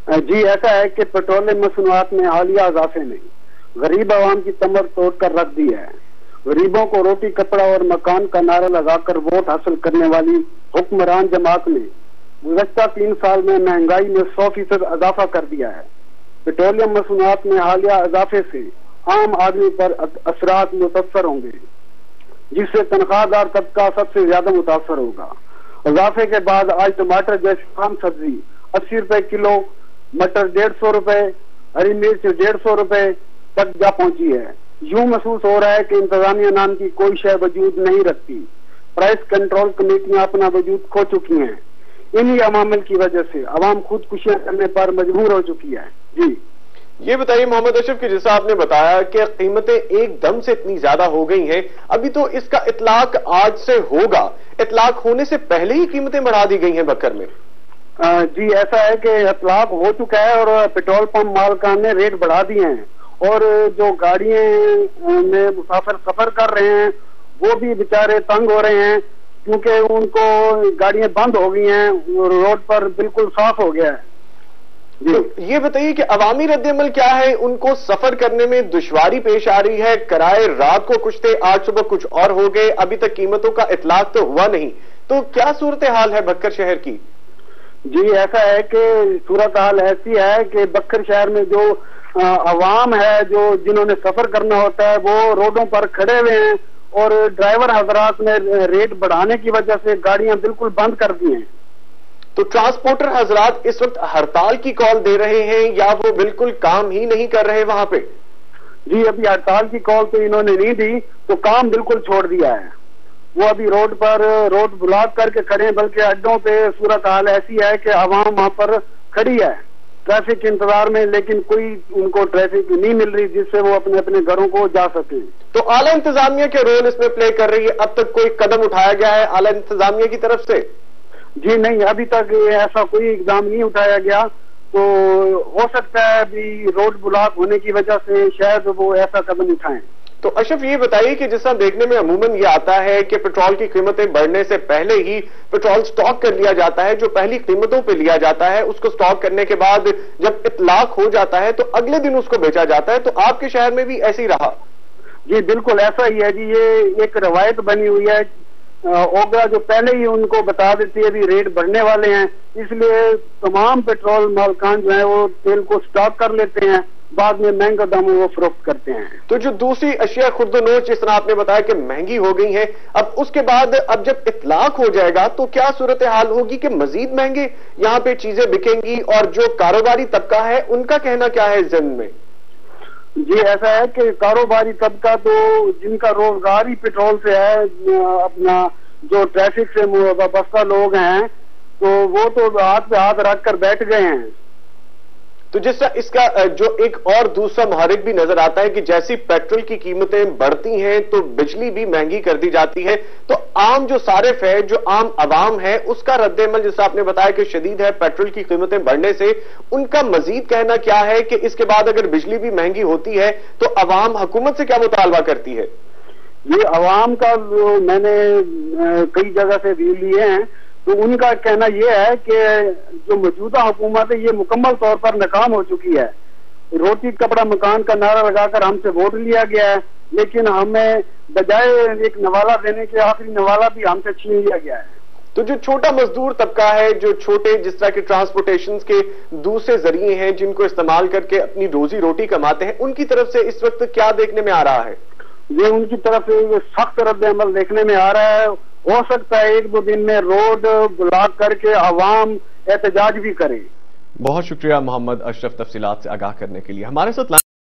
جی ایسا ہے کہ پیٹرولیم مصنوعات میں حالیہ اضافے نے غریب عوام کی کمر توڑ کر رکھ دی ہے۔ غریبوں کو روٹی کپڑا اور مکان کا نعرہ لگا کر ووٹ حاصل کرنے والی حکمران جماعت نے گزشتہ 3 سال میں مہنگائی میں 100% اضافہ کر دیا ہے۔ پیٹرولیم مصنوعات میں حالیہ اضافے سے عام آدمی پر اثرات متاثر ہوں گے، جس سے تنخواہ دار طبقہ سب سے زیادہ متاثر ہوگا۔ اضافے کے بعد آج ٹماٹر جیسی عام سبزی 80 روپے کلو، مٹر 150 روپے، ہری مرچ 150 روپے تک جا پہنچی ہے۔ یوں محسوس ہو رہا ہے کہ انتظامیہ نام کی کوئی شے وجود نہیں رکھتی۔ پرائس کنٹرول کمیٹیاں اپنا وجود کھو چکی ہیں۔ انہی عوامل کی وجہ سے عوام خودکشیاں کرنے پر مجبور ہو چکی ہے۔ جی یہ بتائیے محمد اشرف کہ جیسا آپ نے بتایا کہ قیمتیں ایک دم سے اتنی زیادہ ہو گئی ہیں، ابھی تو اس کا اطلاق آج سے ہوگا، اطلاق ہونے سے پہلے ہی قیمتیں بڑھا دی گئی ہیں بکر میں؟ جی ایسا ہے کہ اطلاق ہو چکا ہے اور پیٹرول پمپ مالکان نے ریٹ بڑھا دیے ہیں، اور جو گاڑیاں میں مسافر سفر کر رہے ہیں وہ بھی بیچارے تنگ ہو رہے ہیں، کیونکہ ان کو گاڑیاں بند ہو گئی ہیں، روڈ پر بالکل صاف ہو گیا ہے۔ تو یہ بتائیے کہ عوامی رد عمل کیا ہے؟ ان کو سفر کرنے میں دشواری پیش آ رہی ہے، کرائے رات کو کچھ تھے، آج صبح کچھ اور ہو گئے، ابھی تک قیمتوں کا اطلاق تو ہوا نہیں، تو کیا صورتحال ہے بکر شہر کی؟ جی ایسا ہے کہ صورتحال ایسی ہے کہ بکر شہر میں جو عوام ہے، جنہوں نے سفر کرنا ہوتا ہے، وہ روڈوں پر کھڑے ہوئے ہیں، اور ڈرائیور حضرات نے ریٹ بڑھانے کی وجہ سے گاڑیاں بالکل بند کر دی ہیں۔ تو ٹرانسپورٹر حضرات اس وقت ہڑتال کی کال دے رہے ہیں یا وہ بالکل کام ہی نہیں کر رہے وہاں پہ؟ جی ابھی ہڑتال کی کال تو انہوں نے نہیں دی، تو کام بالکل چھوڑ دیا ہے۔ وہ ابھی روڈ بلاک کر کے کھڑے ہیں، بلکہ اڈوں پہ صورتحال ایسی ہے کہ عوام وہاں پر کھڑی ہے ٹریفک کے انتظار میں، لیکن کوئی ان کو ٹریفک نہیں مل رہی جس سے وہ اپنے اپنے گھروں کو جا سکیں۔ تو اعلیٰ انتظامیہ کے رول اس میں پلے کر رہی ہے؟ اب تک کوئی قدم اٹھایا گیا ہے اعلیٰ انتظامیہ کی طرف سے؟ جی نہیں، ابھی تک ایسا کوئی اقدام نہیں اٹھایا گیا، تو ہو سکتا ہے ابھی روڈ بلاک ہونے کی وجہ سے شاید وہ ایسا قدم اٹھائیں۔ تو اشرف یہ بتائیے کہ جس طرح دیکھنے میں عموماً یہ آتا ہے کہ پیٹرول کی قیمتیں بڑھنے سے پہلے ہی پیٹرول سٹاک کر لیا جاتا ہے، جو پہلی قیمتوں پہ لیا جاتا ہے اس کو سٹاک کرنے کے بعد جب اطلاق ہو جاتا ہے تو اگلے دن اس کو بیچا جاتا ہے، تو آپ کے شہر میں بھی ایسے ہی رہا؟ جی بالکل ایسا ہی ہے جی، یہ ایک روایت بنی ہوئی ہے، اوگرا جو پہلے ہی ان کو بتا دیتی ہے بھی ریٹ بڑھنے والے ہیں، اس لیے تمام پیٹرول مالکان جو ہیں وہ تیل کو سٹاک کر لیتے ہیں، بعد میں مہنگا داموں وہ فروخت کرتے ہیں۔ تو جو دوسری اشیاء خرد و نوش جس طرح آپ نے بتایا کہ مہنگی ہو گئی ہیں، اب اس کے بعد اب جب اطلاق ہو جائے گا تو کیا صورتحال ہوگی کہ مزید مہنگے یہاں پہ چیزیں بکیں گی، اور جو کاروباری طبقہ ہے ان کا کہنا کیا ہے اس ضمن میں؟ جی ایسا ہے کہ کاروباری طبقہ تو جن کا روزگار ہی پیٹرول سے ہے، اپنا جو ٹریفک سے وابستہ لوگ ہیں، تو وہ تو ہاتھ پہ ہاتھ رکھ کر بیٹھ گئے ہیں۔ تو جس طرح اس کا جو ایک اور دوسرا محرک بھی نظر آتا ہے کہ جیسی پیٹرول کی قیمتیں بڑھتی ہیں تو بجلی بھی مہنگی کر دی جاتی ہے، تو عام جو صارف ہے، جو عام عوام ہے، اس کا رد عمل جیسا آپ نے بتایا کہ شدید ہے پیٹرول کی قیمتیں بڑھنے سے، ان کا مزید کہنا کیا ہے کہ اس کے بعد اگر بجلی بھی مہنگی ہوتی ہے تو عوام حکومت سے کیا مطالبہ کرتی ہے؟ یہ عوام کا میں نے کئی جگہ سے بھی لیے ہیں، تو ان کا کہنا یہ ہے کہ جو موجودہ حکومت ہے یہ مکمل طور پر ناکام ہو چکی ہے۔ روٹی کپڑا مکان کا نعرہ لگا کر ہم سے ووٹ لیا گیا ہے، لیکن ہمیں بجائے ایک نوالہ دینے کے آخری نوالہ بھی ہم سے چھین لیا گیا ہے۔ تو جو چھوٹا مزدور طبقہ ہے، جو چھوٹے جس طرح کے ٹرانسپورٹیشن کے دوسرے ذریعے ہیں جن کو استعمال کر کے اپنی روزی روٹی کماتے ہیں، ان کی طرف سے اس وقت کیا دیکھنے میں آ رہا ہے؟ یہ ان کی طرف سے سخت رد عمل دیکھنے میں آ رہا ہے۔ ہو سکتا ہے 1-2 دن میں روڈ بلاک کر کے عوام احتجاج بھی کرے۔ بہت شکریہ محمد اشرف تفصیلات سے آگاہ کرنے کے لیے۔ ہمارے ساتھ